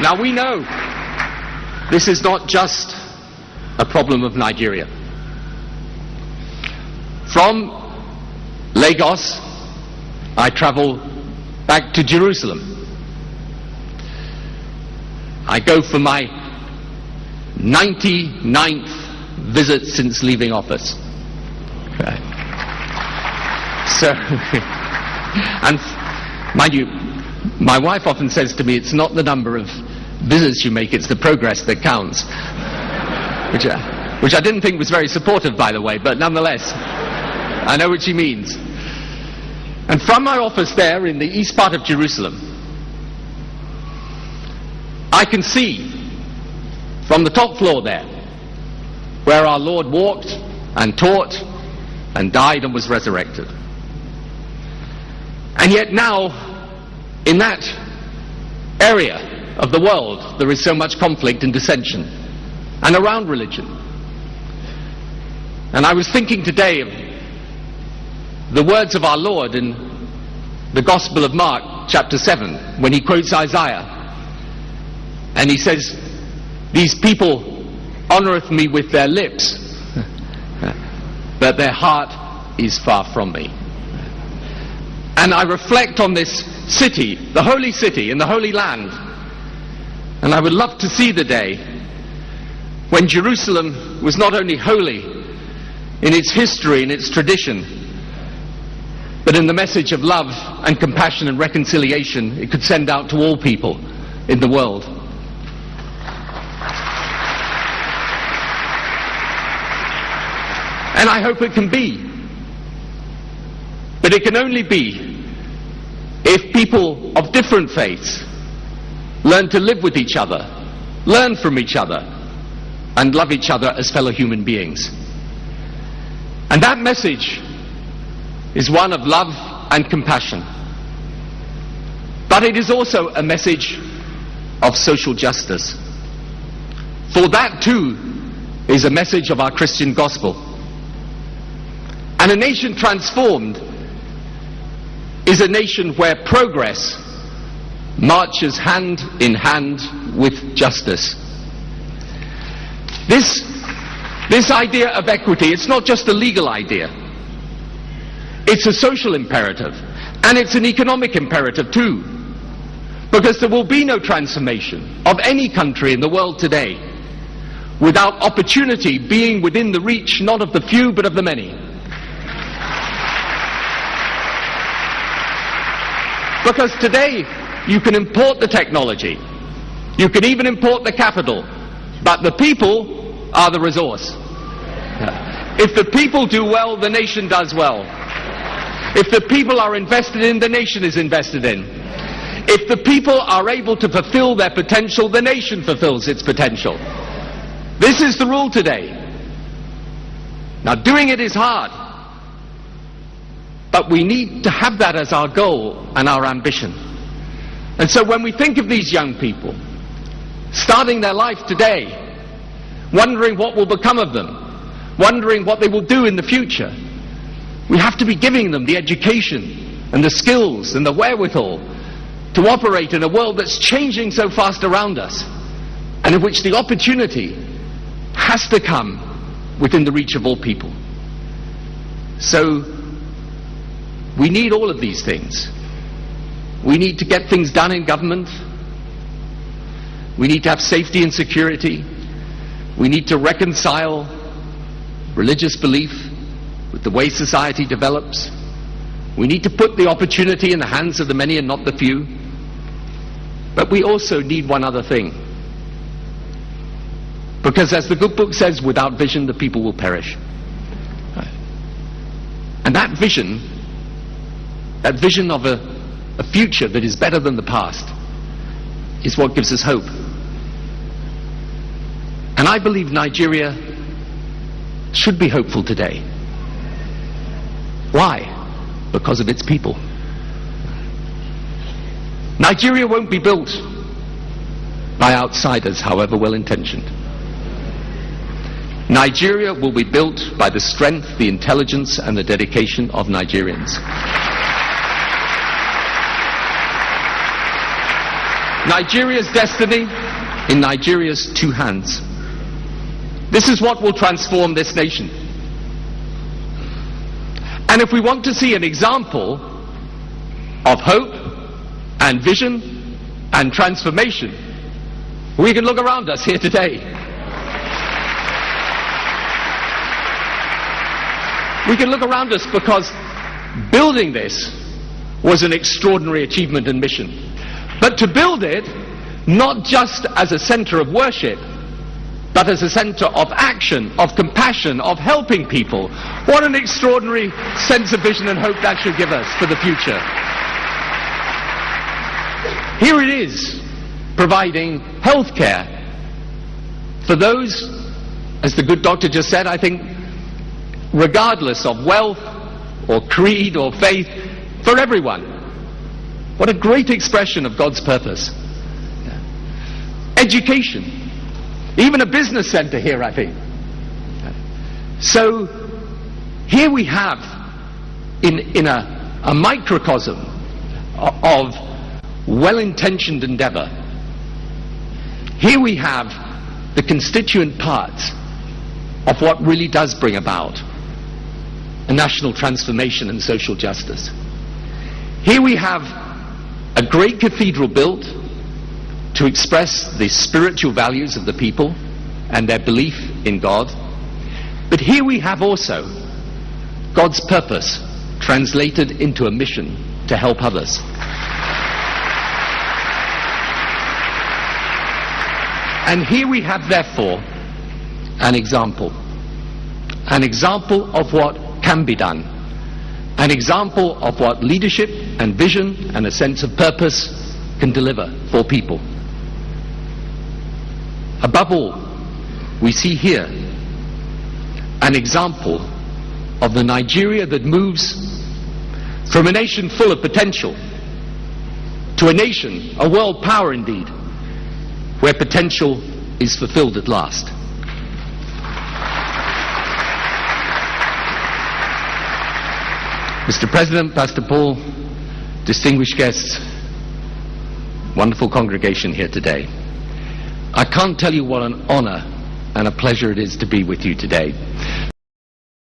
Now we know this is not just a problem of Nigeria. From Lagos, I travel back to Jerusalem. I go for my 99th visit since leaving office. So, and mind you, my wife often says to me, it's not the number of visits you make, it's the progress that counts. Which I didn't think was very supportive, by the way, but nonetheless, I know what she means. And from my office there in the east part of Jerusalem, I can see from the top floor there where our Lord walked and taught and died and was resurrected. And yet now, in that area of the world, there is so much conflict and dissension, and around religion. And I was thinking today of the words of our Lord in the Gospel of Mark, chapter 7, when he quotes Isaiah. And he says, these people honoureth me with their lips, but their heart is far from me. And I reflect on this city, the holy city in the Holy Land, and I would love to see the day when Jerusalem was not only holy in its history and its tradition, but in the message of love and compassion and reconciliation it could send out to all people in the world. And I hope it can be. But it can only be if people of different faiths learn to live with each other, learn from each other, and love each other as fellow human beings. And that message is one of love and compassion. But it is also a message of social justice. For that too is a message of our Christian gospel. And a nation transformed is a nation where progress marches hand in hand with justice. This idea of equity, it's not just a legal idea. It's a social imperative, and it's an economic imperative too. Because there will be no transformation of any country in the world today without opportunity being within the reach not of the few but of the many. Because today you can import the technology, you can even import the capital, but the people are the resource. If the people do well, the nation does well. If the people are invested in, the nation is invested in. If the people are able to fulfill their potential, the nation fulfills its potential. This is the rule today. Now, doing it is hard, but we need to have that as our goal and our ambition. And so when we think of these young people starting their life today, wondering what will become of them, wondering what they will do in the future, we have to be giving them the education and the skills and the wherewithal to operate in a world that's changing so fast around us, and in which the opportunity has to come within the reach of all people. So we need all of these things. We need to get things done in government. We need to have safety and security. We need to reconcile religious belief with the way society develops. We need to put the opportunity in the hands of the many and not the few. But we also need one other thing. Because as the good book says, without vision the people will perish. And that vision of a future that is better than the past, is what gives us hope. And I believe Nigeria should be hopeful today. Why? Because of its people. Nigeria won't be built by outsiders, however well-intentioned. Nigeria will be built by the strength, the intelligence, and the dedication of Nigerians. Nigeria's destiny in Nigeria's two hands. This is what will transform this nation. And if we want to see an example of hope and vision and transformation, we can look around us here today. We can look around us because building this was an extraordinary achievement and mission. But to build it, not just as a center of worship, but as a center of action, of compassion, of helping people. What an extraordinary sense of vision and hope that should give us for the future. Here it is, providing health care for those, as the good doctor just said, I think, regardless of wealth or creed or faith, for everyone. What a great expression of God's purpose. Education. Even a business center here, I think. So here we have, in a microcosm of well-intentioned endeavour, here we have the constituent parts of what really does bring about a national transformation and social justice. Here we have a great cathedral built to express the spiritual values of the people and their belief in God. But here we have also God's purpose translated into a mission to help others. And here we have, therefore, an example of what can be done, an example of what leadership and vision and a sense of purpose can deliver for people. Above all, we see here an example of the Nigeria that moves from a nation full of potential to a nation, a world power indeed, where potential is fulfilled at last. Mr. President, Pastor Paul, distinguished guests, wonderful congregation here today. I can't tell you what an honor and a pleasure it is to be with you today.